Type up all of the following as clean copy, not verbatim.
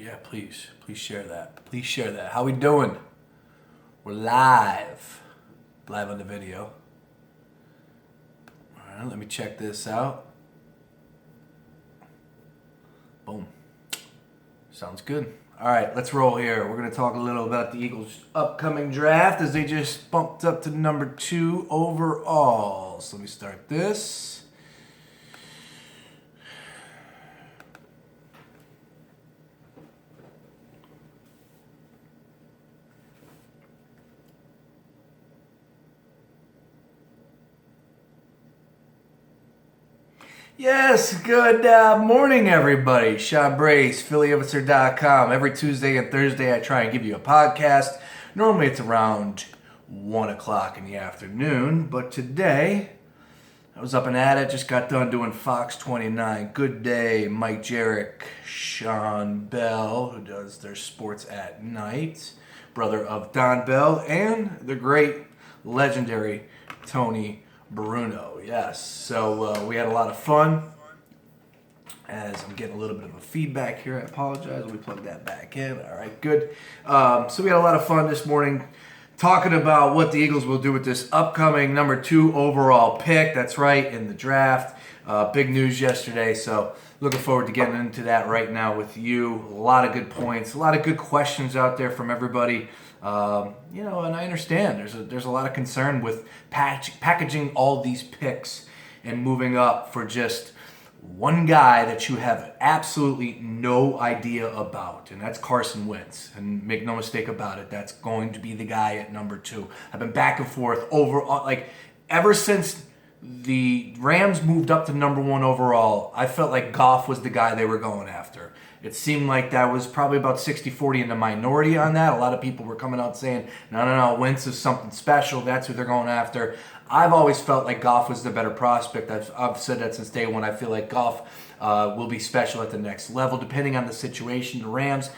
Yeah, please. Please share that. Please share that. How we doing? We're live. Live on the video. All right, let me check this out. Boom. Sounds good. All right, let's roll here. We're going to talk a little about the Eagles' upcoming draft as they just bumped up to number 2 overall. So let me start this. Yes, good morning, everybody. Sean Brace, PhillyOfficer.com. Every Tuesday and Thursday, I try and give you a podcast. Normally, it's around 1 o'clock in the afternoon, but today, I was up and at it. Just got done doing Fox 29. Good day, Mike Jarek, Sean Bell, who does their sports at night, brother of Don Bell, and the great, legendary Tony Bruno. Yes, so we had a lot of fun. As I'm getting a little bit of a feedback here, I apologize. Let me plug that back in. All right, good. So we had a lot of fun this morning talking about what the Eagles will do with this upcoming number 2 overall pick. That's right, in the draft. Big news yesterday, so looking forward to getting into that right now with you. A lot of good points, a lot of good questions out there from everybody. And I understand there's a lot of concern with packaging all these picks and moving up for just one guy that you have absolutely no idea about, and that's Carson Wentz. And make no mistake about it, that's going to be the guy at number 2. I've been back and forth ever since the Rams moved up to number 1 overall. I felt like Goff was the guy they were going after. It seemed like that was probably about 60-40 in the minority on that. A lot of people were coming out saying, no, Wentz is something special. That's who they're going after. I've always felt like Goff was the better prospect. I've said that since day one. I feel like Goff will be special at the next level, depending on the situation. The Rams,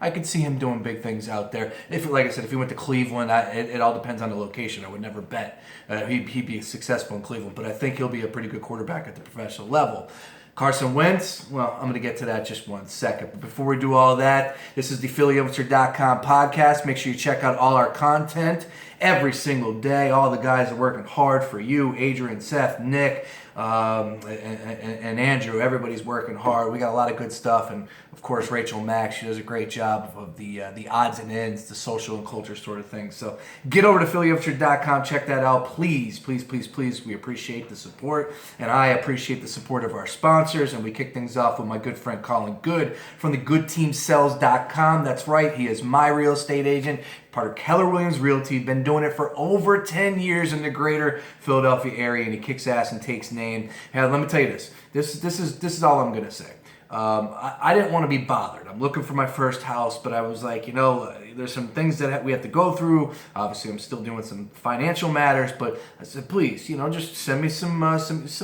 I could see him doing big things out there. Like I said, if he went to Cleveland, it all depends on the location. I would never bet he'd be successful in Cleveland, but I think he'll be a pretty good quarterback at the professional level. Carson Wentz, well, I'm going to get to that just one second. But before we do all that, this is the PhillyOfficer.com podcast. Make sure you check out all our content every single day. All the guys are working hard for you. Adrian, Seth, Nick, and Andrew. Everybody's working hard. We got a lot of good stuff. And, of course, Rachel Mack, she does a great job of the odds and ends, the social and culture sort of thing. So get over to PhillyOfficer.com. Check that out. Please, please, please, please. We appreciate the support. And I appreciate the support of our sponsors. And we kick things off with my good friend Colin Good from the GoodTeamSells.com. That's right. He is my real estate agent. Part of Keller Williams Realty. Been doing it for over 10 years in the greater Philadelphia area, and he kicks ass and takes name. Now, let me tell you this. This is all I'm going to say. I didn't want to be bothered. I'm looking for my first house, but I was like, there's some things that we have to go through. Obviously, I'm still doing some financial matters, but I said, please, just send me some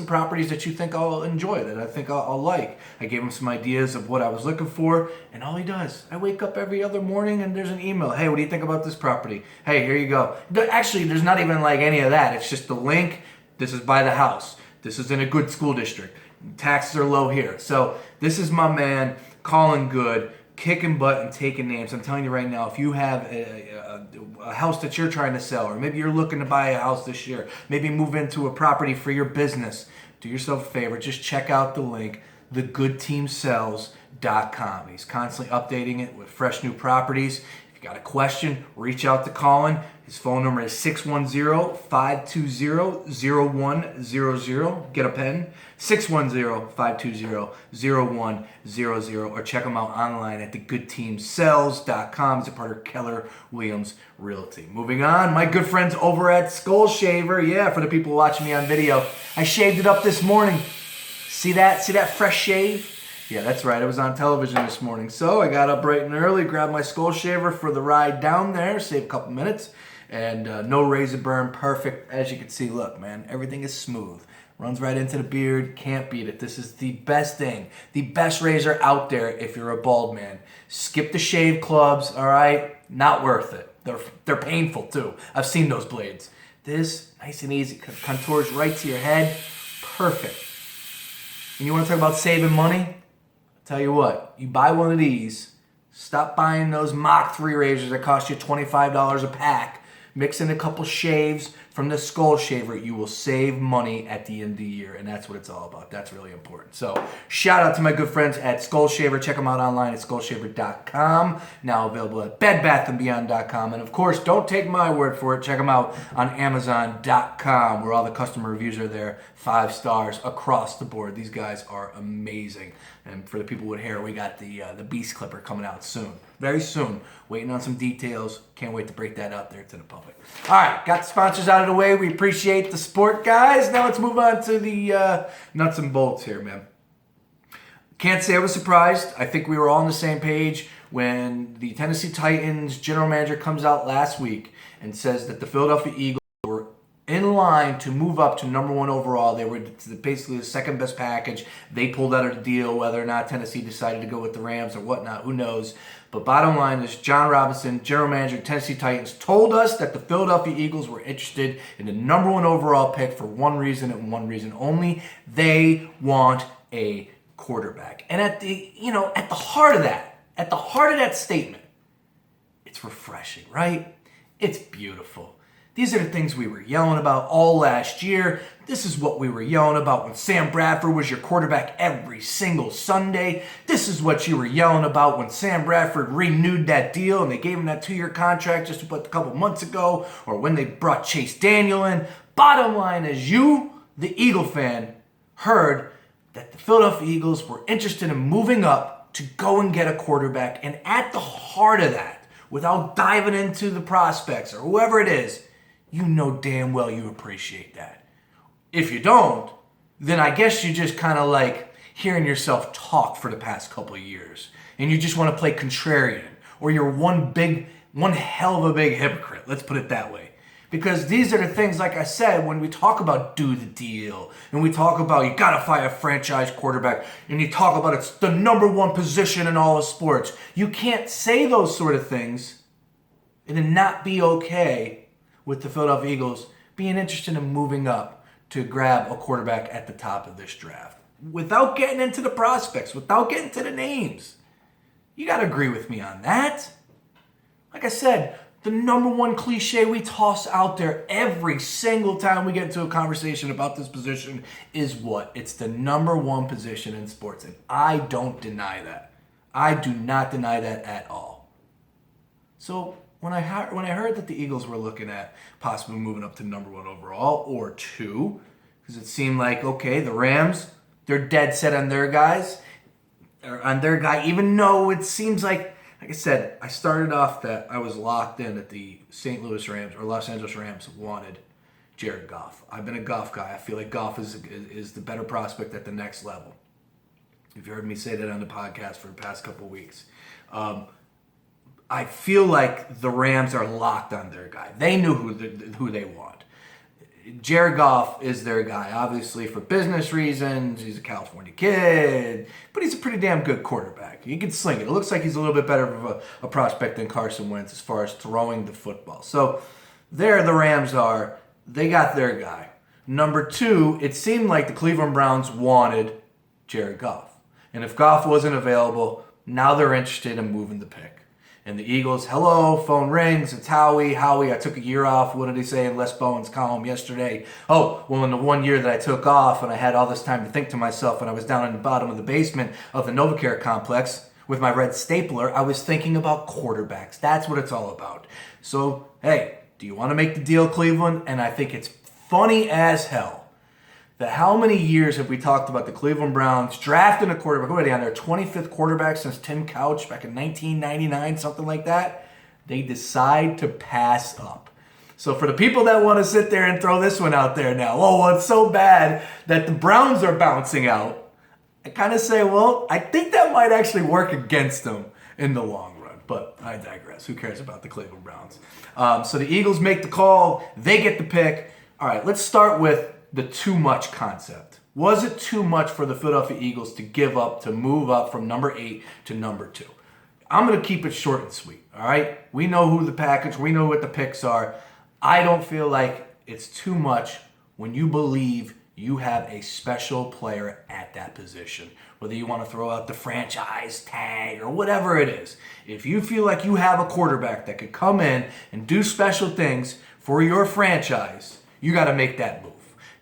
properties that you think I'll enjoy, that I think I'll like. I gave him some ideas of what I was looking for, and all he does, I wake up every other morning and there's an email. Hey, what do you think about this property? Hey, here you go. Actually, there's not even like any of that. It's just the link. This is by the house. This is in a good school district. Taxes are low here. So this is my man, Colin Good, kicking butt and taking names. I'm telling you right now, if you have a house that you're trying to sell, or maybe you're looking to buy a house this year, maybe move into a property for your business, do yourself a favor. Just check out the link, thegoodteamsells.com. He's constantly updating it with fresh new properties. If you got a question, reach out to Colin. His phone number is 610-520-0100. Get a pen. 610-520-0100. Or check him out online at thegoodteamsells.com. He's a part of Keller Williams Realty. Moving on, my good friends over at Skull Shaver. Yeah, for the people watching me on video, I shaved it up this morning. See that? See that fresh shave? Yeah, that's right. I was on television this morning. So I got up bright and early, grabbed my Skull Shaver for the ride down there, saved a couple minutes, and no razor burn, perfect. As you can see, look, man, everything is smooth. Runs right into the beard, can't beat it. This is the best thing, the best razor out there if you're a bald man. Skip the shave clubs, all right? Not worth it. They're painful too. I've seen those blades. This, nice and easy, contours right to your head, perfect. And you want to talk about saving money? Tell you what, you buy one of these, Stop buying those Mach 3 razors that cost you $25 a pack. Mix in a couple shaves from the Skull Shaver. You will save money at the end of the year, and that's what it's all about. That's really important. So shout out to my good friends at Skull Shaver. Check them out online at skullshaver.com. Now available at bedbathandbeyond.com. And of course, don't take my word for it. Check them out on amazon.com, where all the customer reviews are there. 5 stars across the board. These guys are amazing. And for the people with hair, we got the Beast Clipper coming out soon. Very soon. Waiting on some details. Can't wait to break that out there to the public. All right, got the sponsors out of the way. We appreciate the support, guys. Now let's move on to the nuts and bolts here, man. Can't say I was surprised. I think we were all on the same page when the Tennessee Titans general manager comes out last week and says that the Philadelphia Eagles were in line to move up to number 1 overall. They were basically the second best package. They pulled out of the deal. Whether or not Tennessee decided to go with the Rams or whatnot, who knows. But bottom line is John Robinson, general manager of Tennessee Titans, told us that the Philadelphia Eagles were interested in the number 1 overall pick for one reason and one reason only. They want a quarterback. And at the heart of that statement, it's refreshing, right? It's beautiful. These are the things we were yelling about all last year. This is what we were yelling about when Sam Bradford was your quarterback every single Sunday. This is what you were yelling about when Sam Bradford renewed that deal and they gave him that 2-year contract just a couple months ago, or when they brought Chase Daniel in. Bottom line is you, the Eagle fan, heard that the Philadelphia Eagles were interested in moving up to go and get a quarterback. And at the heart of that, without diving into the prospects or whoever it is, you know damn well you appreciate that. If you don't, then I guess you just kind of like hearing yourself talk for the past couple of years. And you just want to play contrarian. Or you're one hell of a big hypocrite. Let's put it that way. Because these are the things, like I said, when we talk about do the deal, and we talk about you got to find a franchise quarterback, and you talk about it's the number 1 position in all of sports. You can't say those sort of things and then not be okay with the Philadelphia Eagles being interested in moving up to grab a quarterback at the top of this draft. Without getting into the prospects, without getting to the names. You got to agree with me on that. Like I said, the number 1 cliche we toss out there every single time we get into a conversation about this position is what? It's the number 1 position in sports, and I don't deny that. I do not deny that at all. So when I heard that the Eagles were looking at possibly moving up to number 1 overall or 2, because it seemed like, okay, the Rams, they're dead set on their guys, or on their guy, even though it seems like I said, I started off that I was locked in that the St. Louis Rams or Los Angeles Rams wanted Jared Goff. I've been a Goff guy. I feel like Goff is the better prospect at the next level. You've heard me say that on the podcast for the past couple of weeks. I feel like the Rams are locked on their guy. They knew who they want. Jared Goff is their guy, obviously for business reasons. He's a California kid, but he's a pretty damn good quarterback. He can sling it. It looks like he's a little bit better of a prospect than Carson Wentz as far as throwing the football. So there the Rams are. They got their guy. Number 2, it seemed like the Cleveland Browns wanted Jared Goff. And if Goff wasn't available, now they're interested in moving the pick. And the Eagles, hello, phone rings, it's Howie. Howie, I took a year off. What did he say in Les Bowen's column yesterday? Oh, well, in the 1 year that I took off and I had all this time to think to myself and I was down in the bottom of the basement of the NovaCare complex with my red stapler, I was thinking about quarterbacks. That's what it's all about. So, hey, do you want to make the deal, Cleveland? And I think it's funny as hell that how many years have we talked about the Cleveland Browns drafting a quarterback? What are they on their 25th quarterback since Tim Couch back in 1999, something like that? They decide to pass up. So for the people that want to sit there and throw this one out there now, oh, well, it's so bad that the Browns are bouncing out, I kind of say, well, I think that might actually work against them in the long run. But I digress. Who cares about the Cleveland Browns? So the Eagles make the call. They get the pick. All right, let's start with the too much concept. Was it too much for the Philadelphia Eagles to give up, to move up from number 8 to number 2? I'm going to keep it short and sweet, all right? We know who the package, we know what the picks are. I don't feel like it's too much when you believe you have a special player at that position. Whether you want to throw out the franchise tag or whatever it is. If you feel like you have a quarterback that could come in and do special things for your franchise, you got to make that move.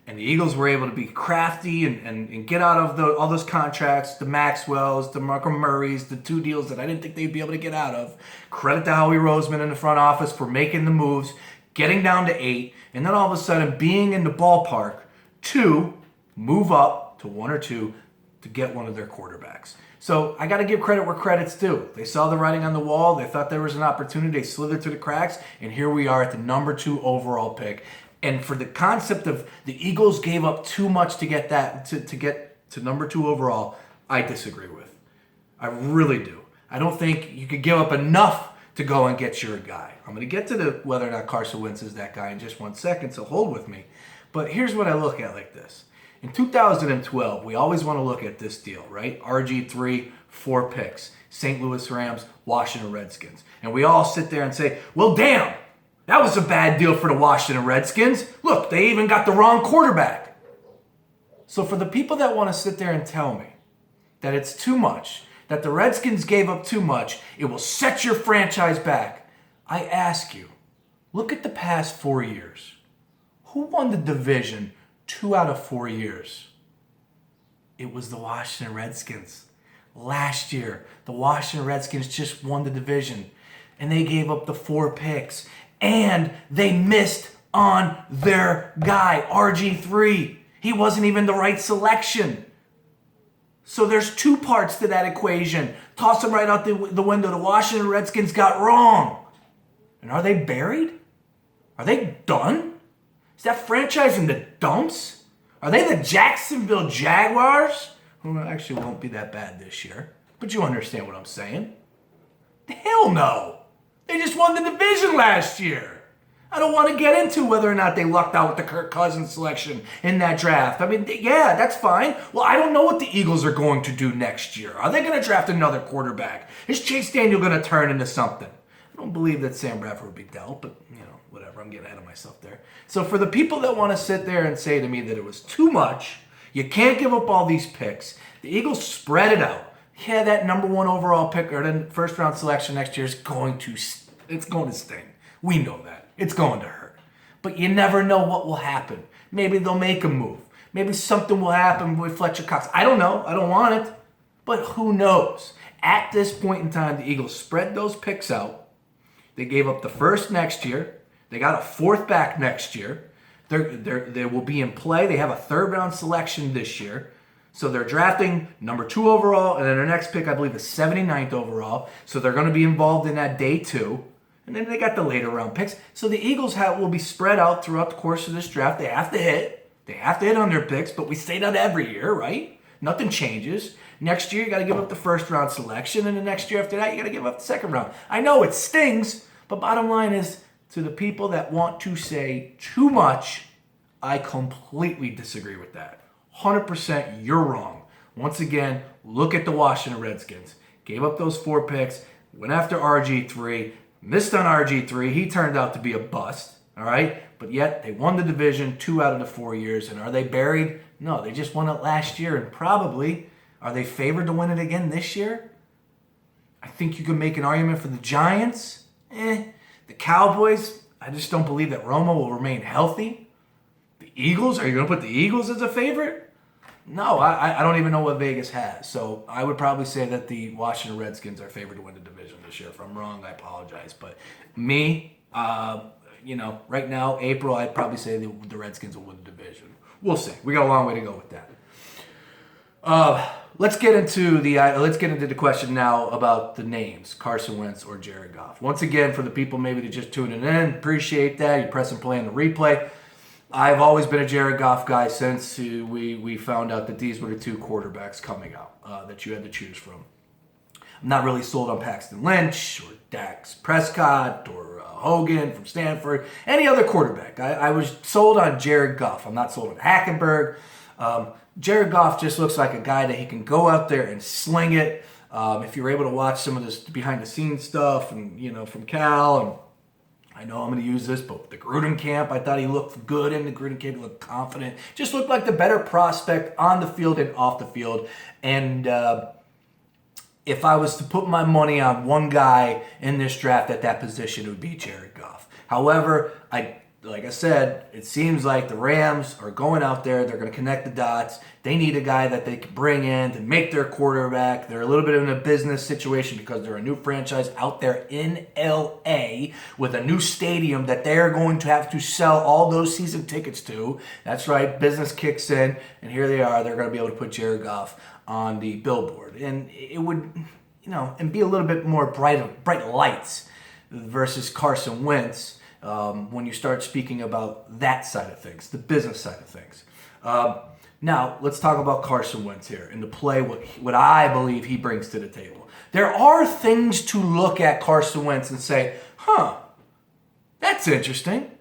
And the Eagles were able to be crafty and get out of all those contracts, the Maxwells, the Marco Murrays, the 2 deals that I didn't think they'd be able to get out of. Credit to Howie Roseman in the front office for making the moves, getting down to 8, and then all of a sudden being in the ballpark to move up to 1 or 2 to get one of their quarterbacks. So I got to give credit where credit's due. They saw the writing on the wall. They thought there was an opportunity. They slithered through the cracks, and here we are at the number 2 overall pick. And for the concept of the Eagles gave up too much to get that to get to number 2 overall, I disagree with. I really do. I don't think you could give up enough to go and get your guy. I'm going to get to whether or not Carson Wentz is that guy in just 1 second, so hold with me. But here's what I look at like this. In 2012, we always want to look at this deal, right? RG3, 4 picks, St. Louis Rams, Washington Redskins. And we all sit there and say, well, damn, that was a bad deal for the Washington Redskins. Look, they even got the wrong quarterback. So for the people that want to sit there and tell me that it's too much, that the Redskins gave up too much, it will set your franchise back, I ask you, look at the past 4 years. Who won the division 2 out of 4 years? It was the Washington Redskins. Last year, the Washington Redskins just won the division, and they gave up the 4 picks. And they missed on their guy, RG3. He wasn't even the right selection. So there's 2 parts to that equation. Toss them right out the window. The Washington Redskins got wrong. And are they buried? Are they done? Is that franchise in the dumps? Are they the Jacksonville Jaguars? Who actually won't be that bad this year. But you understand what I'm saying. Hell no. They just won the division last year. I don't want to get into whether or not they lucked out with the Kirk Cousins selection in that draft. I mean, yeah, that's fine. Well, I don't know what the Eagles are going to do next year. Are they going to draft another quarterback? Is Chase Daniel going to turn into something? I don't believe that Sam Bradford would be dealt, but, whatever. I'm getting ahead of myself there. So for the people that want to sit there and say to me that it was too much, you can't give up all these picks. The Eagles spread it out. Yeah, that number 1 overall pick or the first round selection next year is going to sting. We know that. It's going to hurt. But you never know what will happen. Maybe they'll make a move. Maybe something will happen with Fletcher Cox. I don't know. I don't want it. But who knows? At this point in time, the Eagles spread those picks out. They gave up the first next year. They got a 4th back next year. They will be in play. They have a 3rd round selection this year. So they're drafting number 2 overall, and then their next pick, I believe, is 79th overall. So they're going to be involved in that day 2. And then they got the later round picks. So the Eagles will be spread out throughout the course of this draft. They have to hit. They have to hit on their picks, but we say that every year, right? Nothing changes. Next year, you got to give up the 1st round selection, and the next year after that, you got to give up the 2nd round. I know it stings, but bottom line is, to the people that want to say too much, I completely disagree with that. 100% you're wrong. Once again, look at the Washington Redskins. Gave up those 4 picks, went after RG3, missed on RG3. He turned out to be a bust, all right? But yet, they won the division 2 out of the 4 years. And are they buried? No, they just won it last year. And probably, are they favored to win it again this year? I think you can make an argument for the Giants. The Cowboys, I just don't believe that Romo will remain healthy. The Eagles, are you going to put the Eagles as a favorite? No, I don't even know what Vegas has. So I would probably say that the Washington Redskins are favored to win the division this year. If I'm wrong, I apologize. But me, right now, April, I'd probably say the Redskins will win the division. We'll see. We got a long way to go with that. Let's get into the question now about the names, Carson Wentz or Jared Goff. Once again, for the people maybe that just tuning in, appreciate that. You press and play on the replay. I've always been a Jared Goff guy since we found out that these were the 2 quarterbacks coming out that you had to choose from. I'm not really sold on Paxton Lynch or Dak Prescott or Hogan from Stanford, any other quarterback. I was sold on Jared Goff. I'm not sold on Hackenberg. Jared Goff just looks like a guy that he can go out there and sling it. If you're able to watch some of this behind-the-scenes stuff and from Cal and I know I'm going to use this, but the Gruden camp, I thought he looked good in the Gruden camp. He looked confident. Just looked like the better prospect on the field and off the field. And if I was to put my money on one guy in this draft at that position, it would be Jared Goff. However, like I said, it seems like the Rams are going out there. They're going to connect the dots. They need a guy that they can bring in to make their quarterback. They're a little bit in a business situation because they're a new franchise out there in L.A. with a new stadium that they're going to have to sell all those season tickets to. That's right, business kicks in, and here they are. They're going to be able to put Jared Goff on the billboard. And it would, and be a little bit more bright lights versus Carson Wentz. When you start speaking about that side of things, the business side of things. Now, let's talk about Carson Wentz here and to play what I believe he brings to the table. There are things to look at Carson Wentz and say, that's interesting.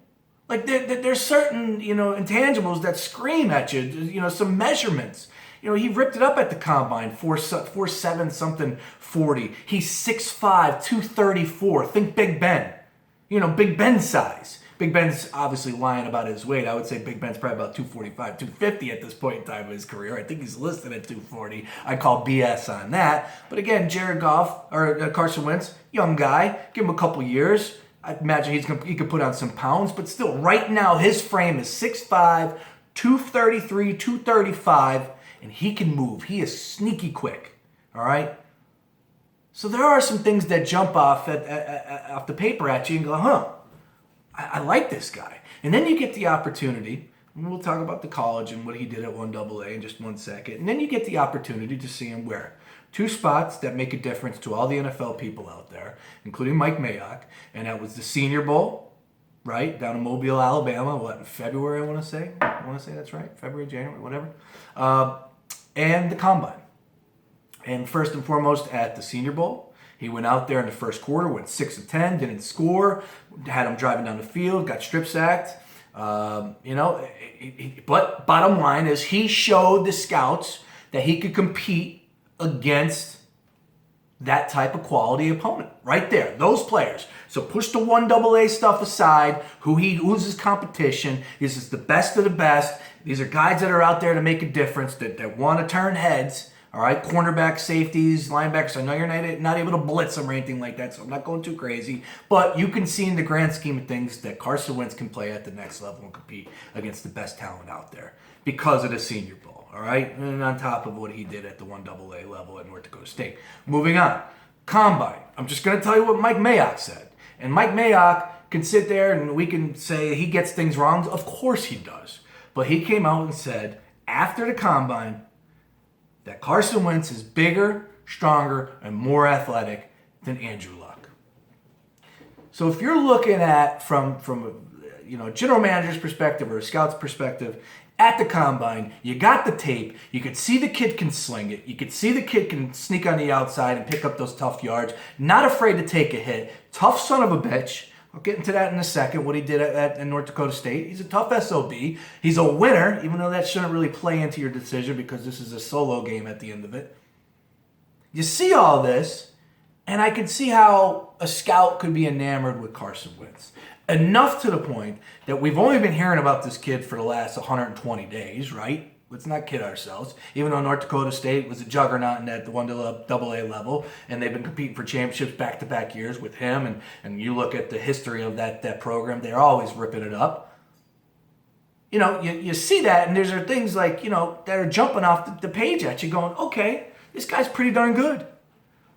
Like there's certain, intangibles that scream at you, some measurements. He ripped it up at the combine, 4'7", something 40. He's 6'5", 234. Think Big Ben. Big Ben size. Big Ben's obviously lying about his weight. I would say Big Ben's probably about 245, 250 at this point in time of his career. I think he's listed at 240. I call BS on that. But again, Jared Goff, or Carson Wentz, young guy, give him a couple years. I imagine he could put on some pounds, but still, right now, his frame is 6'5", 233, 235, and he can move. He is sneaky quick, all right? So there are some things that jump off the paper at you and go, I like this guy. And then you get the opportunity, and we'll talk about the college and what he did at 1AA in just 1 second. And then you get the opportunity to see him where? 2 spots that make a difference to all the NFL people out there, including Mike Mayock. And that was the Senior Bowl, right? Down in Mobile, Alabama, in February, I want to say? That's right. February, January, whatever. And the Combine. And first and foremost, at the Senior Bowl, he went out there in the first quarter, went 6 of 10, didn't score, had him driving down the field, got strip sacked. But bottom line is he showed the scouts that he could compete against that type of quality opponent right there, those players. So push the 1AA stuff aside, who's his competition. This is the best of the best. These are guys that are out there to make a difference, that want to turn heads. All right, cornerback, safeties, linebackers. I know you're not able to blitz them or anything like that, so I'm not going too crazy. But you can see in the grand scheme of things that Carson Wentz can play at the next level and compete against the best talent out there because of the Senior Bowl. All right, and on top of what he did at the 1AA level at North Dakota State. Moving on, Combine. I'm just going to tell you what Mike Mayock said. And Mike Mayock can sit there and we can say he gets things wrong. Of course he does. But he came out and said after the Combine that Carson Wentz is bigger, stronger, and more athletic than Andrew Luck. So if you're looking at from a general manager's perspective or a scout's perspective, at the Combine, you got the tape, you could see the kid can sling it, you could see the kid can sneak on the outside and pick up those tough yards, not afraid to take a hit, tough son of a bitch. I'll get into that in a second, what he did at North Dakota State. He's a tough SOB. He's a winner, even though that shouldn't really play into your decision because this is a solo game at the end of it. You see all this, and I can see how a scout could be enamored with Carson Wentz. Enough to the point that we've only been hearing about this kid for the last 120 days, right? Let's not kid ourselves. Even though North Dakota State was a juggernaut at the 1AA level, and they've been competing for championships back-to-back years with him, and you look at the history of that program, they're always ripping it up. You see that, and there's things like, that are jumping off the page at you going, okay, this guy's pretty darn good.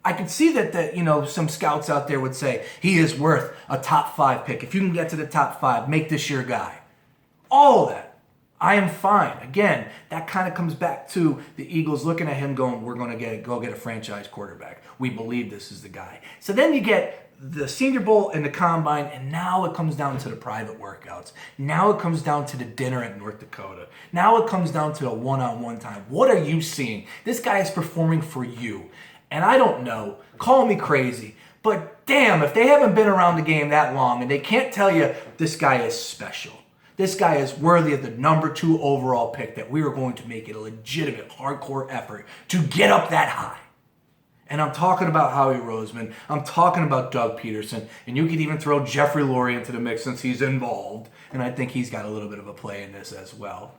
I could see that some scouts out there would say he is worth a top 5 pick. If you can get to the top 5, make this your guy. All of that. I am fine. Again, that kind of comes back to the Eagles looking at him going, we're going to go get a franchise quarterback. We believe this is the guy. So then you get the Senior Bowl and the Combine, and now it comes down to the private workouts. Now it comes down to the dinner at North Dakota. Now it comes down to a one-on-one time. What are you seeing? This guy is performing for you. And I don't know, call me crazy, but damn, if they haven't been around the game that long and they can't tell you this guy is special. This guy is worthy of the number 2 overall pick that we are going to make it a legitimate, hardcore effort to get up that high. And I'm talking about Howie Roseman. I'm talking about Doug Peterson. And you could even throw Jeffrey Lurie into the mix since he's involved. And I think he's got a little bit of a play in this as well.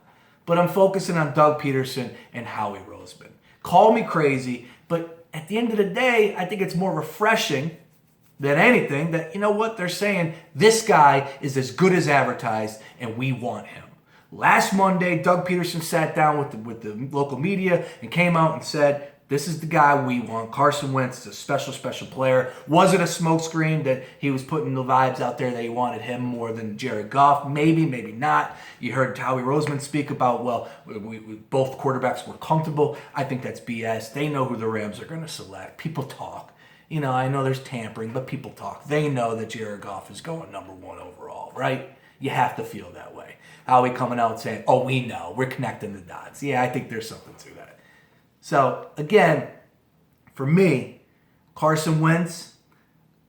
But I'm focusing on Doug Peterson and Howie Roseman. Call me crazy, but at the end of the day, I think it's more refreshing than anything that, you know what, they're saying this guy is as good as advertised and we want him. Last Monday, Doug Peterson sat down with the local media and came out and said, this is the guy we want. Carson Wentz is a special, special player. Was it a smokescreen that he was putting the vibes out there that he wanted him more than Jared Goff? Maybe, maybe not. You heard Howie Roseman speak about, well, we both quarterbacks were comfortable. I think that's BS. They know who the Rams are going to select. People talk. You know, I know there's tampering, but people talk. They know that Jared Goff is going number 1 overall, right? You have to feel that way. Howie coming out saying, oh, we know. We're connecting the dots. Yeah, I think there's something to that. So, again, for me, Carson Wentz,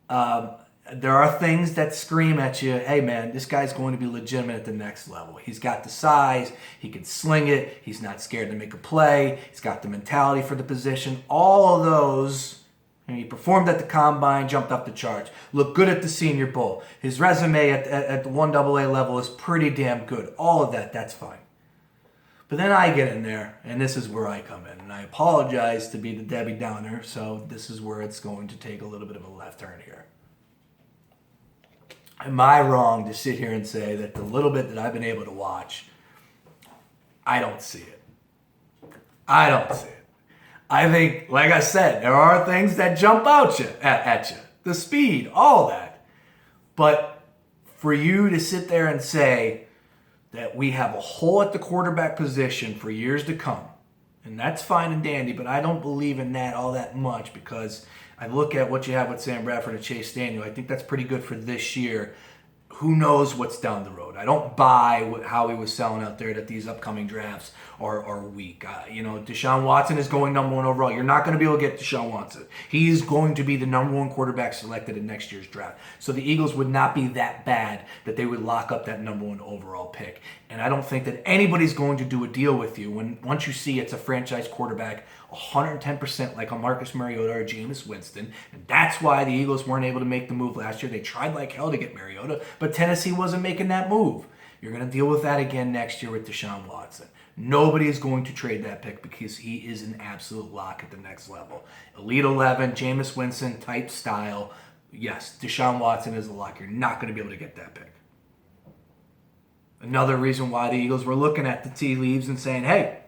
there are things that scream at you, hey, man, this guy's going to be legitimate at the next level. He's got the size. He can sling it. He's not scared to make a play. He's got the mentality for the position. All of those, and he performed at the Combine, jumped up the charts. Looked good at the Senior Bowl. His resume at the 1AA level is pretty damn good. All of that, that's fine. But then I get in there, and this is where I come in. And I apologize to be the Debbie Downer, so this is where it's going to take a little bit of a left turn here. Am I wrong to sit here and say that the little bit that I've been able to watch, I don't see it? I don't see it. I think, like I said, there are things that jump out at you. The speed, all that. But for you to sit there and say that we have a hole at the quarterback position for years to come, and that's fine and dandy, but I don't believe in that all that much because I look at what you have with Sam Bradford and Chase Daniel. I think that's pretty good for this year. Who knows what's down the road? I don't buy how he was selling out there that these upcoming drafts are weak. Deshaun Watson is going number 1 overall. You're not going to be able to get Deshaun Watson. He's going to be the number 1 quarterback selected in next year's draft. So the Eagles would not be that bad that they would lock up that number 1 overall pick. And I don't think that anybody's going to do a deal with you once you see it's a franchise quarterback 110% like a Marcus Mariota or Jameis Winston. And that's why the Eagles weren't able to make the move last year. They tried like hell to get Mariota, but Tennessee wasn't making that move. You're going to deal with that again next year with Deshaun Watson. Nobody is going to trade that pick because he is an absolute lock at the next level. Elite 11, Jameis Winston type style. Yes, Deshaun Watson is a lock. You're not going to be able to get that pick. Another reason why the Eagles were looking at the tea leaves and saying, hey,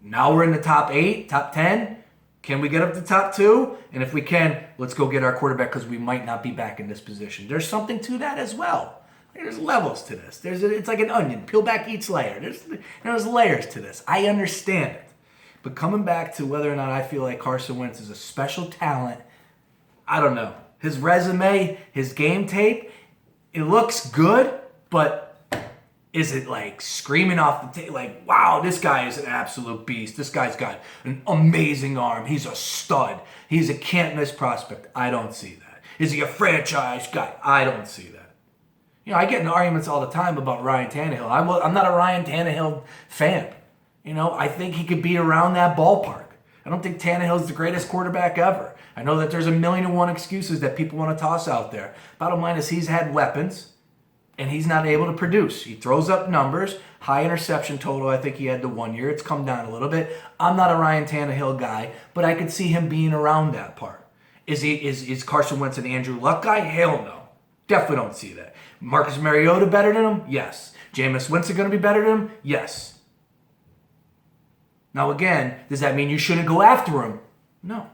now we're in the top 8, top 10. Can we get up to top 2? And if we can, let's go get our quarterback because we might not be back in this position. There's something to that as well. There's levels to this. It's like an onion. Peel back each layer. There's layers to this. I understand it. But coming back to whether or not I feel like Carson Wentz is a special talent, I don't know. His resume, his game tape, it looks good, but is it like screaming off the tape? Like, wow, this guy is an absolute beast. This guy's got an amazing arm. He's a stud. He's a can't-miss prospect. I don't see that. Is he a franchise guy? I don't see that. I get in arguments all the time about Ryan Tannehill. I'm not a Ryan Tannehill fan. I think he could be around that ballpark. I don't think Tannehill's the greatest quarterback ever. I know that there's 1,000,001 excuses that people want to toss out there. Bottom line is he's had weapons, and he's not able to produce. He throws up numbers, high interception total. I think he had the 1 year. It's come down a little bit. I'm not a Ryan Tannehill guy, but I could see him being around that part. Is Carson Wentz an Andrew Luck guy? Hell no. Definitely don't see that. Marcus Mariota better than him? Yes. Jameis Winston going to be better than him? Yes. Now again, does that mean you shouldn't go after him? No.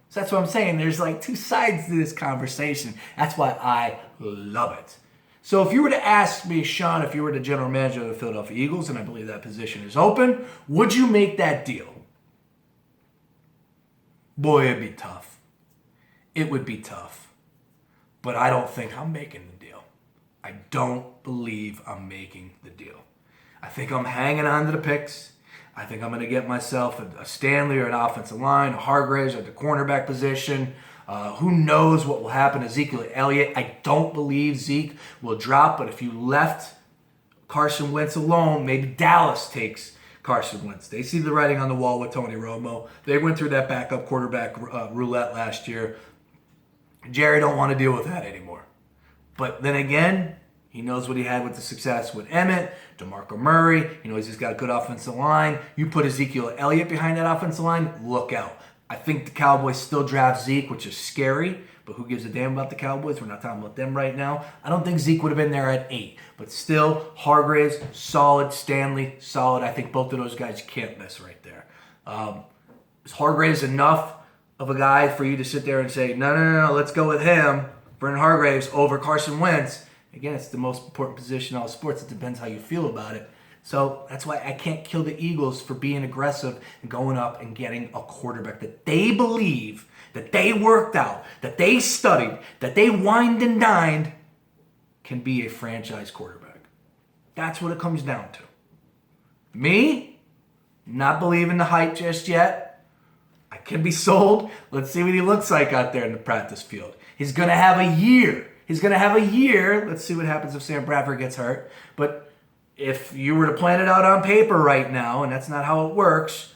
So that's what I'm saying. There's like 2 sides to this conversation. That's why I love it. So if you were to ask me, Sean, if you were the general manager of the Philadelphia Eagles, and I believe that position is open, would you make that deal? Boy, it'd be tough. It would be tough. But I don't think I'm making the deal. I don't believe I'm making the deal. I think I'm hanging on to the picks. I think I'm going to get myself a Stanley or an offensive line, a Hargraves at the cornerback position. Who knows what will happen to Ezekiel Elliott? I don't believe Zeke will drop, but if you left Carson Wentz alone, maybe Dallas takes Carson Wentz. They see the writing on the wall with Tony Romo. They went through that backup quarterback roulette last year. Jerry don't want to deal with that anymore. But then again, he knows what he had with the success with Emmett, DeMarco Murray. He knows he's got a good offensive line. You put Ezekiel Elliott behind that offensive line, look out. I think the Cowboys still draft Zeke, which is scary. But who gives a damn about the Cowboys? We're not talking about them right now. I don't think Zeke would have been there at 8. But still, Hargraves, solid. Stanley, solid. I think both of those guys you can't miss right there. Is Hargraves enough of a guy for you to sit there and say, no, let's go with him, Vernon Hargraves, over Carson Wentz? Again, it's the most important position in all sports. It depends how you feel about it. So that's why I can't kill the Eagles for being aggressive and going up and getting a quarterback that they believe, that they worked out, that they studied, that they wined and dined, can be a franchise quarterback. That's what it comes down to. Me, not believing the hype just yet. I can be sold. Let's see what he looks like out there in the practice field. He's going to have a year. Let's see what happens if Sam Bradford gets hurt. But if you were to plan it out on paper right now, and that's not how it works,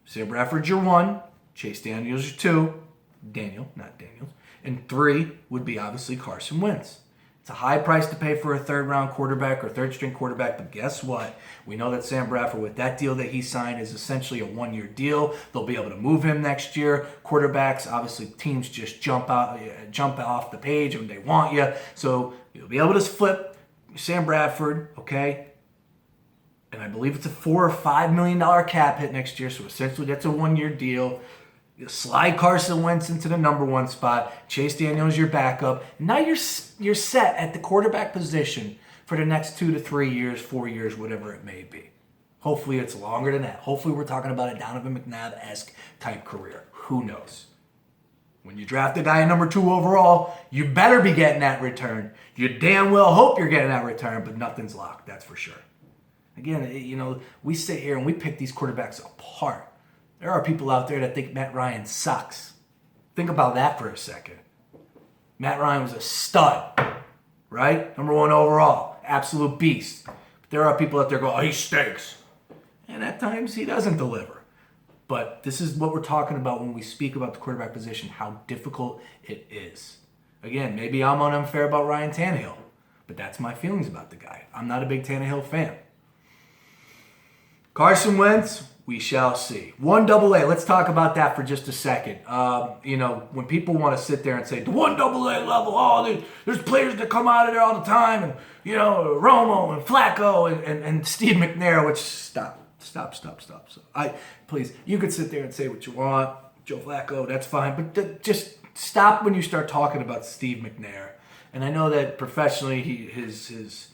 Sam Bradford's your 1, Chase Daniels your 2, Daniel, not Daniels, and 3 would be obviously Carson Wentz. It's a high price to pay for a third-round quarterback or third-string quarterback, but guess what? We know that Sam Bradford, with that deal that he signed, is essentially a 1-year deal. They'll be able to move him next year. Quarterbacks, obviously, teams just jump off the page when they want you. So you'll be able to flip Sam Bradford, okay? And I believe it's a $4 or $5 million cap hit next year, so essentially that's a 1-year deal. You slide Carson Wentz into the number 1 spot. Chase Daniels your backup. Now you're set at the quarterback position for the next 2 to 3 years, 4 years, whatever it may be. Hopefully it's longer than that. Hopefully we're talking about a Donovan McNabb-esque type career. Who knows? When you draft a guy number 2 overall, you better be getting that return. You damn well hope you're getting that return, but nothing's locked, that's for sure. Again, we sit here and we pick these quarterbacks apart. There are people out there that think Matt Ryan sucks. Think about that for a second. Matt Ryan was a stud, right? Number 1 overall, absolute beast. But there are people out there go, oh, he stinks. And at times he doesn't deliver. But this is what we're talking about when we speak about the quarterback position, how difficult it is. Again, maybe I'm unfair about Ryan Tannehill, but that's my feelings about the guy. I'm not a big Tannehill fan. Carson Wentz, we shall see. 1AA, let's talk about that for just a second. When people want to sit there and say, the 1AA level, there's players that come out of there all the time, and, Romo and Flacco and Steve McNair, which, stop. Please, you could sit there and say what you want. Joe Flacco, that's fine, but just stop when you start talking about Steve McNair. And I know that professionally, his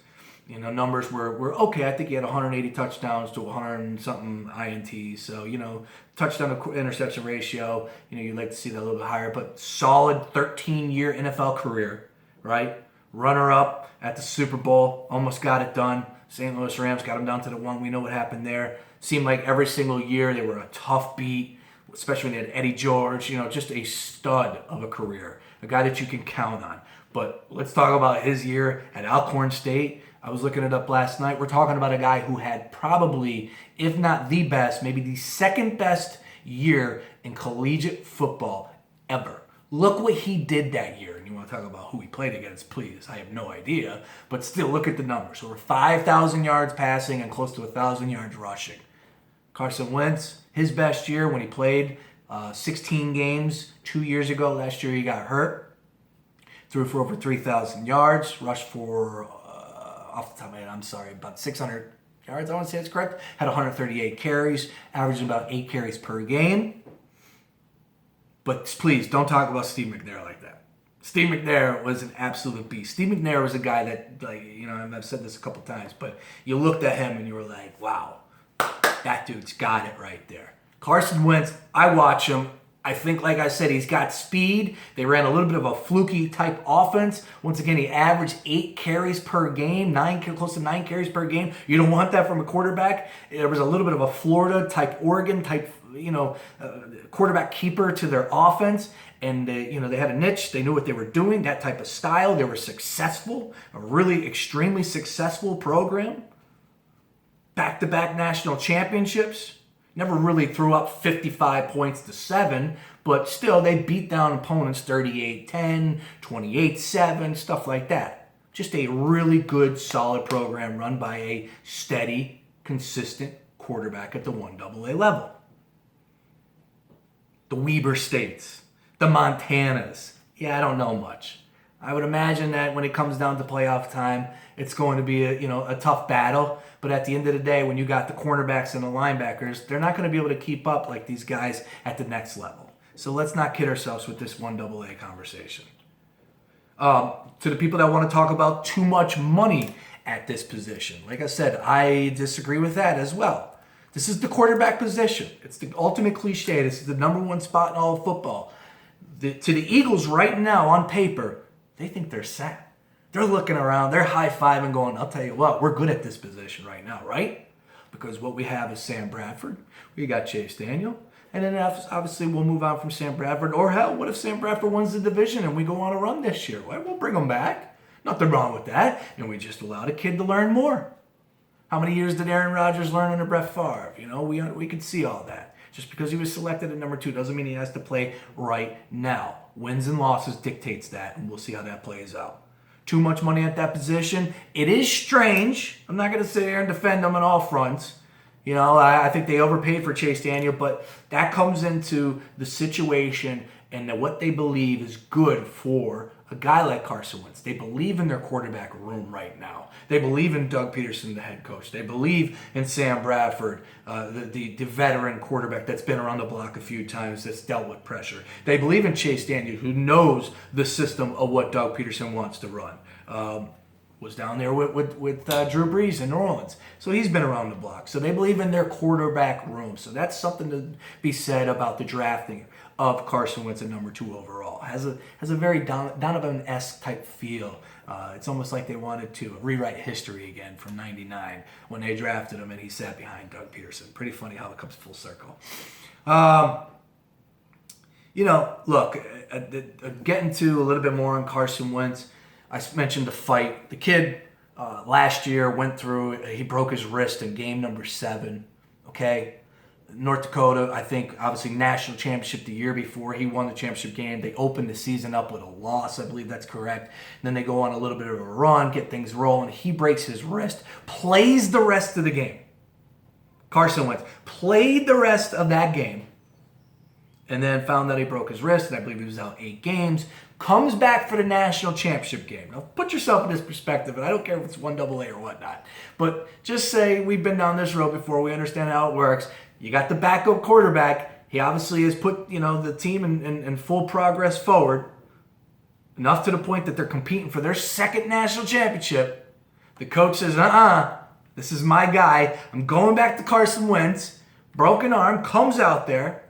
numbers were okay. I think he had 180 touchdowns to 100 and something INTs. So, touchdown to interception ratio, you'd like to see that a little bit higher. But solid 13-year NFL career, right? Runner-up at the Super Bowl, almost got it done. St. Louis Rams got him down to the 1. We know what happened there. Seemed like every single year they were a tough beat, especially when they had Eddie George, just a stud of a career, a guy that you can count on. But let's talk about his year at Alcorn State. I was looking it up last night. We're talking about a guy who had probably, if not the best, maybe the second best year in collegiate football ever. Look what he did that year. And you want to talk about who he played against, please. I have no idea. But still, look at the numbers. Over 5,000 yards passing and close to 1,000 yards rushing. Carson Wentz, his best year when he played 16 games 2 years ago. Last year he got hurt. Threw for over 3,000 yards. Rushed for, off the top of my head, about 600 yards, I want to say that's correct. Had 138 carries. Averaging about 8 carries per game. But please, don't talk about Steve McNair like that. Steve McNair was an absolute beast. Steve McNair was a guy that, I've said this a couple times, but you looked at him and you were like, wow, that dude's got it right there. Carson Wentz, I watch him. I think, like I said, he's got speed. They ran a little bit of a fluky type offense. Once again, he averaged 8 carries per game, close to 9 carries per game. You don't want that from a quarterback. There was a little bit of a Florida type, Oregon type, quarterback keeper to their offense. And they had a niche. They knew what they were doing, that type of style. They were successful, a really extremely successful program. back-to-back national championships. Never really threw up 55 points to 7, but still they beat down opponents 38-10, 28-7, stuff like that. Just a really good, solid program run by a steady, consistent quarterback at the 1AA level. The Weber States, the Montanas. Yeah, I don't know much. I would imagine that when it comes down to playoff time, it's going to be a tough battle. But at the end of the day, when you got the cornerbacks and the linebackers, they're not going to be able to keep up like these guys at the next level. So let's not kid ourselves with this 1AA conversation. To the people that want to talk about too much money at this position, like I said, I disagree with that as well. This is the quarterback position. It's the ultimate cliche. This is the number one spot in all of football. To the Eagles right now, on paper, they think they're set. They're looking around, they're high-fiving going, I'll tell you what, we're good at this position right now, right? Because what we have is Sam Bradford. We got Chase Daniel. And then obviously we'll move on from Sam Bradford. Or hell, what if Sam Bradford wins the division and we go on a run this year? Well, we'll bring him back. Nothing wrong with that. And we just allowed a kid to learn more. How many years did Aaron Rodgers learn under Brett Favre? We could see all that. Just because he was selected at number 2 doesn't mean he has to play right now. Wins and losses dictates that, and we'll see how that plays out. Too much money at that position. It is strange. I'm not going to sit here and defend them on all fronts. I think they overpaid for Chase Daniel, but that comes into the situation and what they believe is good for a guy like Carson Wentz. They believe in their quarterback room right now. They believe in Doug Peterson, the head coach. They believe in Sam Bradford, the veteran quarterback that's been around the block a few times, that's dealt with pressure. They believe in Chase Daniel, who knows the system of what Doug Peterson wants to run. Was down there with Drew Brees in New Orleans. So he's been around the block. So they believe in their quarterback room. So that's something to be said about the drafting of Carson Wentz at number 2 overall. Has a very Donovan-esque type feel. It's almost like they wanted to rewrite history again from '99 when they drafted him and he sat behind Doug Peterson. Pretty funny how it comes full circle. Look, getting to a little bit more on Carson Wentz. I mentioned the fight. The kid last year he broke his wrist in game number 7. Okay? North Dakota, I think, obviously national championship the year before. He won the championship game. They opened the season up with a loss. I believe that's correct. And then they go on a little bit of a run, get things rolling. He breaks his wrist, plays the rest of the game. Carson Wentz played the rest of that game and then found that he broke his wrist, and I believe he was out 8 games. Comes back for the national championship game. Now, put yourself in this perspective, and I don't care if it's 1AA or whatnot, but just say we've been down this road before. We understand how it works. You got the backup quarterback. He obviously has put the team in full progress forward, enough to the point that they're competing for their 2nd national championship. The coach says, this is my guy. I'm going back to Carson Wentz. Broken arm, comes out there,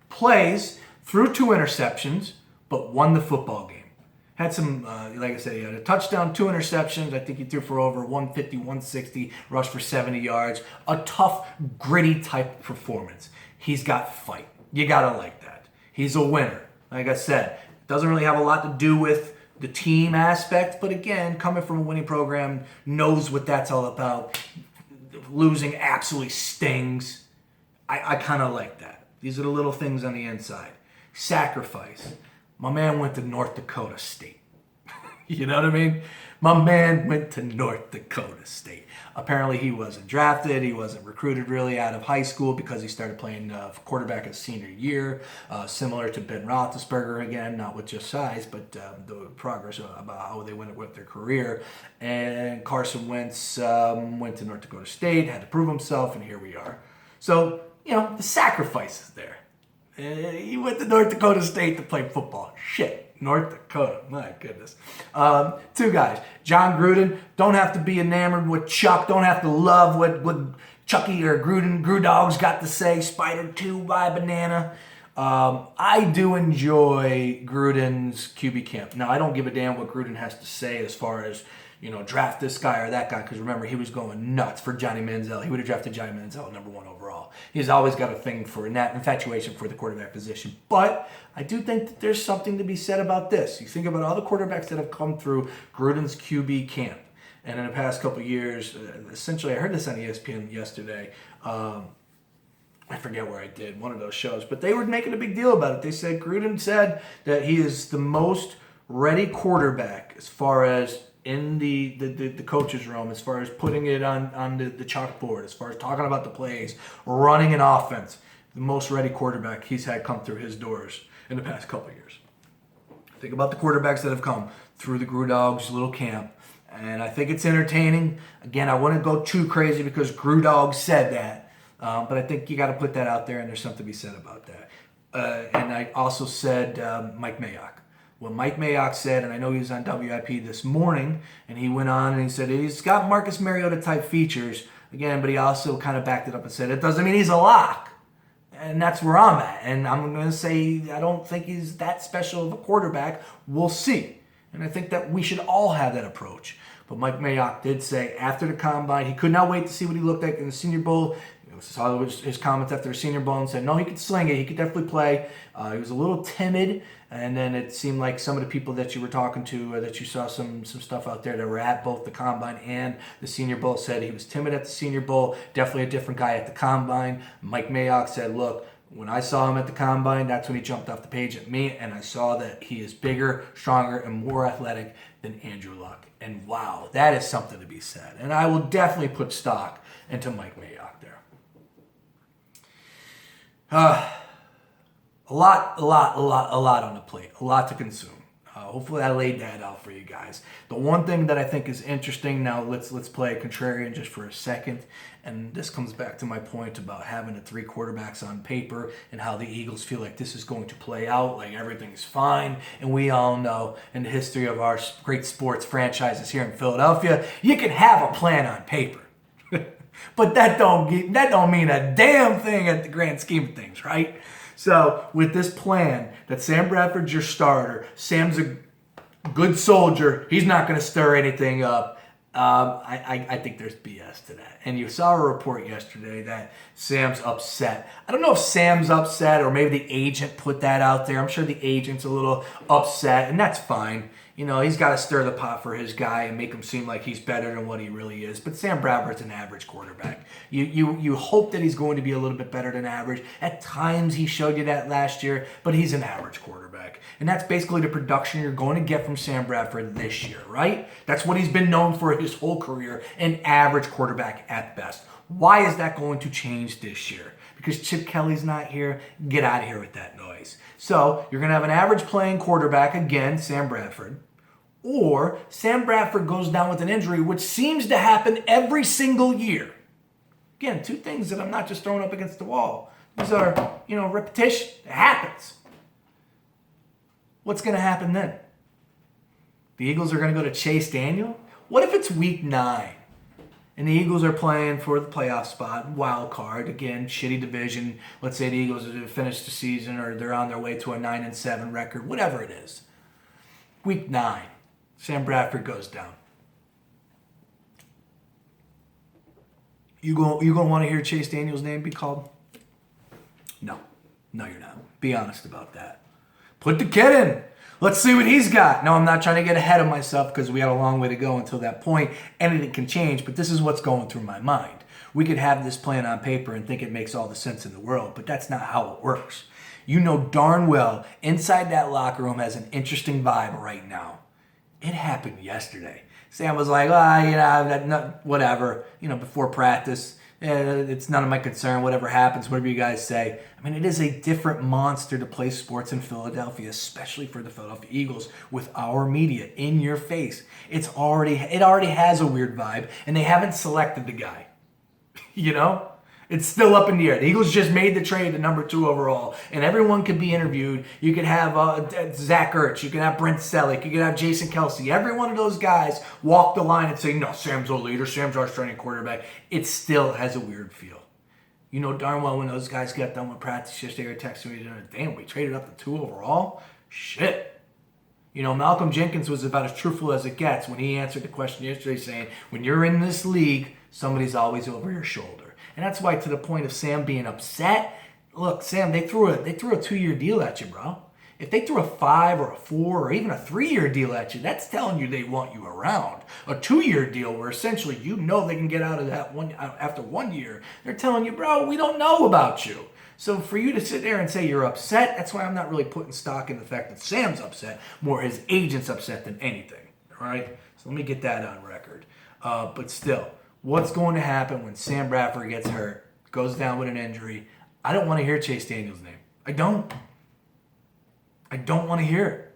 plays, threw 2 interceptions, but won the football game. Had some, like I said, he had a touchdown, 2 interceptions. I think he threw for over 150, 160, rushed for 70 yards. A tough, gritty type performance. He's got fight. You gotta like that. He's a winner. Like I said, doesn't really have a lot to do with the team aspect, but again, coming from a winning program, knows what that's all about. Losing absolutely stings. I kind of like that. These are the little things on the inside. Sacrifice. My man went to North Dakota State. You know what I mean? My man went to North Dakota State. Apparently he wasn't drafted. He wasn't recruited really out of high school because he started playing quarterback his senior year. Similar to Ben Roethlisberger again, not with just size, but the progress about how they went with their career. And Carson Wentz went to North Dakota State, had to prove himself, and here we are. So, the sacrifice is there. He went to North Dakota State to play football. Shit, North Dakota. My goodness. 2 guys. John Gruden. Don't have to be enamored with Chuck. Don't have to love what Chucky or Grudog's got to say. Spider 2 by banana. I do enjoy Gruden's QB camp. Now, I don't give a damn what Gruden has to say as far as, draft this guy or that guy, because remember, he was going nuts for Johnny Manziel. He would have drafted Johnny Manziel number 1 overall. He's always got a thing for that infatuation for the quarterback position. But I do think that there's something to be said about this. You think about all the quarterbacks that have come through Gruden's QB camp. And in the past couple of years, essentially, I heard this on ESPN yesterday. I forget where I did one of those shows, but they were making a big deal about it. They said Gruden said that he is the most ready quarterback as far as in the coach's room, as far as putting it on the chalkboard, as far as talking about the plays, running an offense. The most ready quarterback he's had come through his doors in the past couple of years. Think about the quarterbacks that have come through the Grudog's little camp. And I think it's entertaining. Again, I wouldn't go too crazy because Grudog said that. But I think you got to put that out there, and there's something to be said about that. And I also said Mike Mayock. What Mike Mayock said, and I know he was on WIP this morning, and he went on and he said he's got Marcus Mariota type features, again, but he also kind of backed it up and said it doesn't mean he's a lock. And that's where I'm at. And I'm going to say I don't think he's that special of a quarterback. We'll see. And I think that we should all have that approach. But Mike Mayock did say after the combine, he could not wait to see what he looked like in the Senior Bowl. Saw his comments after the Senior Bowl and said, no, he could sling it. He could definitely play. He was a little timid. And then it seemed like some of the people that you were talking to, that you saw some stuff out there that were at both the Combine and the Senior Bowl, said he was timid at the Senior Bowl, definitely a different guy at the Combine. Mike Mayock said, look, when I saw him at the Combine, that's when he jumped off the page at me, and I saw that he is bigger, stronger, and more athletic than Andrew Luck. And wow, that is something to be said. And I will definitely put stock into Mike Mayock there. A lot on the plate, a lot to consume. Hopefully I laid that out for you guys. The one thing that I think is interesting, now let's play a contrarian just for a second, and this comes back to my point about having the three quarterbacks on paper and how the Eagles feel like this is going to play out, like everything's fine, and we all know in the history of our great sports franchises here in Philadelphia, you can have a plan on paper. But that don't mean a damn thing at the grand scheme of things, right? So with this plan that Sam Bradford's your starter, Sam's a good soldier, he's not going to stir anything up. I think there's BS to that. And you saw a report yesterday that Sam's upset. I don't know if Sam's upset or maybe the agent put that out there. I'm sure the agent's a little upset, and that's fine. You know, he's got to stir the pot for his guy and make him seem like he's better than what he really is. But Sam Bradford's an average quarterback. You hope that he's going to be a little bit better than average. At times he showed you that last year, but he's an average quarterback. And that's basically the production you're going to get from Sam Bradford this year, right? That's what he's been known for his whole career, an average quarterback at best. Why is that going to change this year? Because Chip Kelly's not here. Get out of here with that noise. So you're going to have an average playing quarterback, again, Sam Bradford. Or Sam Bradford goes down with an injury, which seems to happen every single year. Again, two things that I'm not just throwing up against the wall. These are, repetition. It happens. What's going to happen then? The Eagles are going to go to Chase Daniel? What if it's week 9? And the Eagles are playing for the playoff spot, wild card. Again, shitty division. Let's say the Eagles are to finish the season or they're on their way to a 9-7 record, whatever it is. Week 9, Sam Bradford goes down. You going to want to hear Chase Daniel's name be called? No, you're not. Be honest about that. Put the kid in. Let's see what he's got. No, I'm not trying to get ahead of myself because we got a long way to go until that point. Anything can change, but this is what's going through my mind. We could have this plan on paper and think it makes all the sense in the world, but that's not how it works. You know darn well inside that locker room has an interesting vibe right now. It happened yesterday. Sam was like, whatever, before practice. It's none of my concern, whatever happens, whatever you guys say. I mean, it is a different monster to play sports in Philadelphia, especially for the Philadelphia Eagles, with our media in your face. It already has a weird vibe, and they haven't selected the guy. It's still up in the air. The Eagles just made the trade to number 2 overall, and everyone could be interviewed. You could have Zach Ertz. You could have Brent Selleck. You could have Jason Kelsey. Every one of those guys walk the line and say, no, Sam's our leader. Sam's our starting quarterback. It still has a weird feel. You know darn well when those guys got done with practice yesterday or texting me, damn, we traded up to 2 overall? Shit. Malcolm Jenkins was about as truthful as it gets when he answered the question yesterday saying, when you're in this league, somebody's always over your shoulder. And that's why, to the point of Sam being upset, look, Sam, they threw a 2-year deal at you, bro. If they threw a 5 or a 4 or even a 3-year deal at you, that's telling you they want you around. A 2-year deal where essentially you know they can get out of that one after 1 year, they're telling you, bro, we don't know about you. So for you to sit there and say you're upset, that's why I'm not really putting stock in the fact that Sam's upset, more his agent's upset than anything. All right? So let me get that on record. But still, what's going to happen when Sam Bradford gets hurt, goes down with an injury? I don't want to hear Chase Daniels' name. I don't want to hear it.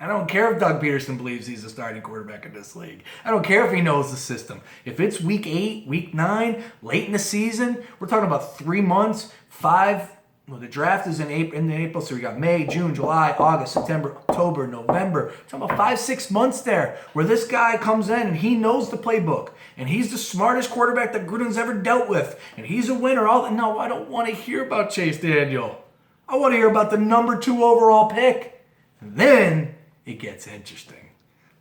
I don't care if Doug Peterson believes he's a starting quarterback in this league. I don't care if he knows the system. If it's week 8, week 9, late in the season, we're talking about 3 months, 5. Well, the draft is in April, so we got May, June, July, August, September, October, November. We're talking about 5-6 months there where this guy comes in and he knows the playbook. And he's the smartest quarterback that Gruden's ever dealt with. And he's a winner. No, I don't want to hear about Chase Daniel. I want to hear about the number 2 overall pick. And then it gets interesting.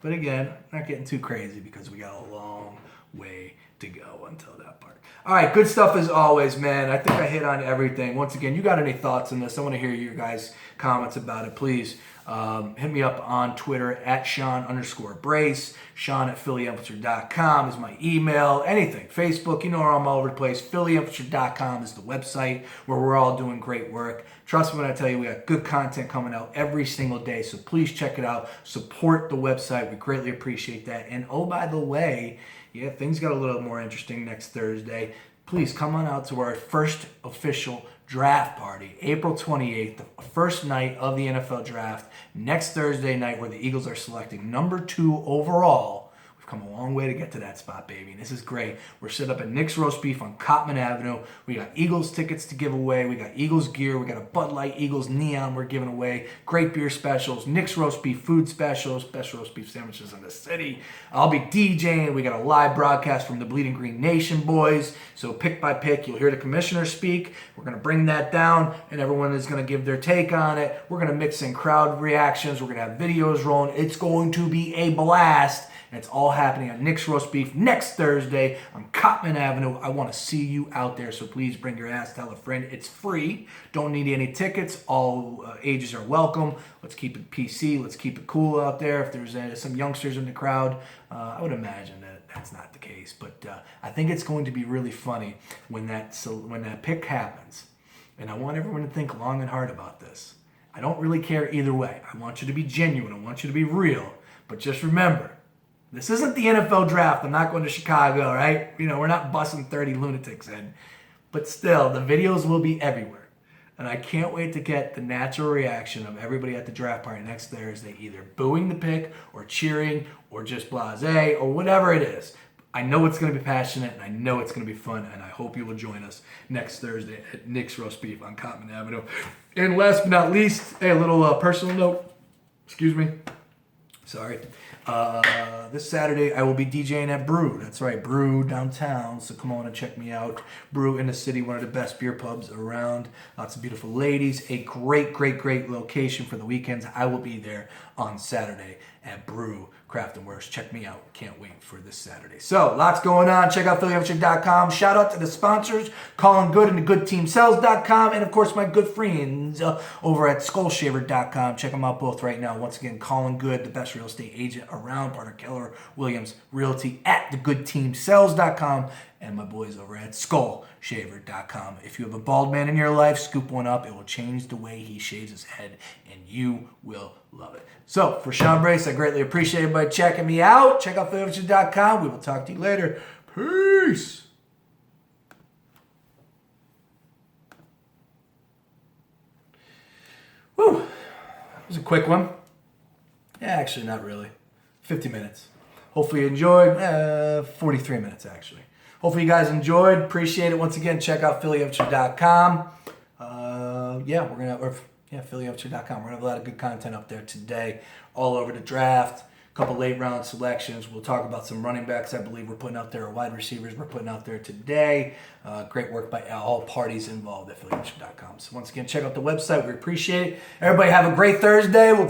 But again, not getting too crazy because we got a long way to go until that part. All right, good stuff as always, man. I think I hit on everything. Once again, you got any thoughts on this? I want to hear your guys' comments about it. Please hit me up on Twitter at Sean_Brace. Sean at PhillyInfluencer.com is my email. Anything. Facebook, you know I'm all over the place. PhillyInfluencer.com is the website where we're all doing great work. Trust me when I tell you we got good content coming out every single day, so please check it out. Support the website. We greatly appreciate that. And oh, by the way, yeah, things got a little more interesting next Thursday. Please come on out to our first official draft party, April 28th, the first night of the NFL draft, next Thursday night where the Eagles are selecting number 2 overall. We've come a long way to get to that spot, baby, and this is great. We're set up at Nick's Roast Beef on Cottman Avenue. We got Eagles tickets to give away. We got Eagles gear. We got a Bud Light Eagles neon we're giving away. Great beer specials, Nick's Roast Beef food specials, best roast beef sandwiches in the city. I'll be DJing. We got a live broadcast from the Bleeding Green Nation boys. So pick by pick, you'll hear the commissioner speak. We're going to bring that down, and everyone is going to give their take on it. We're going to mix in crowd reactions. We're going to have videos rolling. It's going to be a blast. And it's all happening at Nick's Roast Beef next Thursday on Cottman Avenue. I want to see you out there, so please bring your ass, tell a friend. It's free. Don't need any tickets. All ages are welcome. Let's keep it PC. Let's keep it cool out there. If there's some youngsters in the crowd, I would imagine that that's not the case. But I think it's going to be really funny when that pick happens. And I want everyone to think long and hard about this. I don't really care either way. I want you to be genuine. I want you to be real. But just remember, this isn't the NFL draft. I'm not going to Chicago, right? You know, we're not busing 30 lunatics in. But still, the videos will be everywhere. And I can't wait to get the natural reaction of everybody at the draft party next Thursday, either booing the pick or cheering or just blasé or whatever it is. I know it's going to be passionate and I know it's going to be fun, and I hope you will join us next Thursday at Nick's Roast Beef on Cottman Avenue. And last but not least, a little personal note. Excuse me. Sorry. This Saturday I will be DJing at Brew. That's right, Brew downtown. So come on and check me out. Brew in the city, one of the best beer pubs around. Lots of beautiful ladies. A great location for the weekends. I will be there on Saturday at Brew Craft and Works. Check me out. Can't wait for this Saturday. So lots going on. Check out PhillyInfluencer.com. Shout out to the sponsors, Colin Good and the GoodTeamSells.com, and of course my good friends over at SkullShaver.com. Check them out both right now. Once again, Colin Good, the best real estate agent around, part of Keller Williams Realty at thegoodteamsells.com, and my boys over at SkullShaver.com. If you have a bald man in your life, scoop one up. It will change the way he shaves his head, and you will love it. So, for Sean Brace, I greatly appreciate everybody checking me out. Check out PhillyInfluencer.com. We will talk to you later. Peace. Whew. That was a quick one. Yeah, actually, not really. 50 minutes. Hopefully you enjoyed. 43 minutes, actually. Hopefully you guys enjoyed. Appreciate it. Once again, check out PhillyInfluencer.com. PhillyInfluencer.com. We're going to have a lot of good content up there today, all over the draft, a couple late round selections. We'll talk about some running backs I believe we're putting out there, or wide receivers we're putting out there today. Great work by all parties involved at PhillyInfluencer.com. So once again, check out the website. We appreciate it. Everybody have a great Thursday. We'll